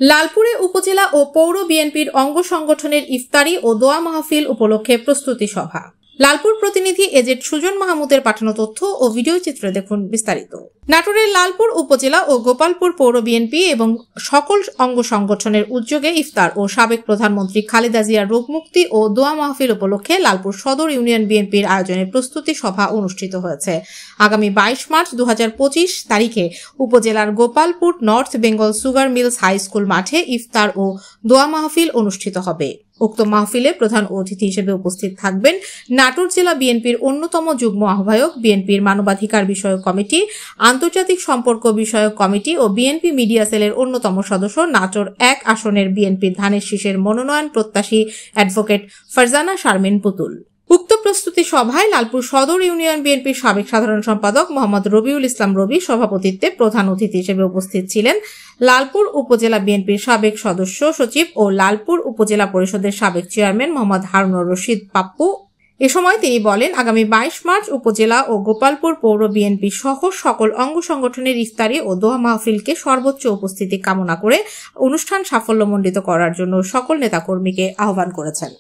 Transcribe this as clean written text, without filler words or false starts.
লালপুরে উপজেলা ও পৌর বিএনপির অঙ্গ সংগঠনের ইফতারি ও দোয়া মাহফিল উপলক্ষে প্রস্তুতি সভা। লালপুর প্রতিনিধি এজেড সুজন মাহমুদের পাঠানো তথ্য ও ভিডিও চিত্রে দেখুন বিস্তারিত। নাটোরের লালপুর উপজেলা ও গোপালপুর পৌর বিএনপি এবং সকল অঙ্গ সংগঠনের উদ্যোগে ইফতার ও সাবেক প্রধানমন্ত্রী খালেদা জিয়ার রোগমুক্তি ও দোয়া মাহফিল উপলক্ষে লালপুর সদর ইউনিয়ন বিএনপির আয়োজনে প্রস্তুতি সভা অনুষ্ঠিত হয়েছে। আগামী 22 মার্চ 2025 তারিখে উপজেলার Gopalpur North Bengal Sugar Mills High School মাঠে ইফতার ও দোয়া মাহফিল অনুষ্ঠিত হবে। উক্ত মাহফিলে প্রধান অতিথি হিসেবে উপস্থিত থাকবেন নাটোর জেলা বিএনপির অন্যতম যুগ্ম আহ্বায়ক, বিএনপির মানবাধিকার বিষয়ক কমিটি, আন্তর্জাতিক সম্পর্ক বিষয়ক কমিটি ও বিএনপি মিডিয়া সেলের অন্যতম সদস্য, নাটোর 1 আসনের বিএনপির ধানের শীষের মনোনয়ন প্রত্যাশী অ্যাডভোকেট ফারজানা শারমিন পুতুল। উক্ত প্রস্তুতি সভায় লালপুর সদর ইউনিয়ন বিএনপির সাবেক সাধারণ সম্পাদক মোহাম্মদ রবিউল ইসলাম রবি সভাপতিত্বে প্রধান অতিথি হিসেবে উপস্থিত ছিলেন লালপুর উপজেলা বিএনপির সাবেক সদস্য সচিব ও লালপুর উপজেলা পরিষদের সাবেক চেয়ারম্যান মোহাম্মদ হারুনুর রশিদ পাপ্পু। এ সময় তিনি বলেন, আগামী 22 মার্চ উপজেলা ও গোপালপুর পৌর বিএনপি সহ সকল অঙ্গ সংগঠনের ইফতারি ও দোয়া মাহফিলকে সর্বোচ্চ উপস্থিতি কামনা করে অনুষ্ঠান সাফল্যমণ্ডিত করার জন্য সকল নেতাকর্মীকে আহ্বান করেছেন।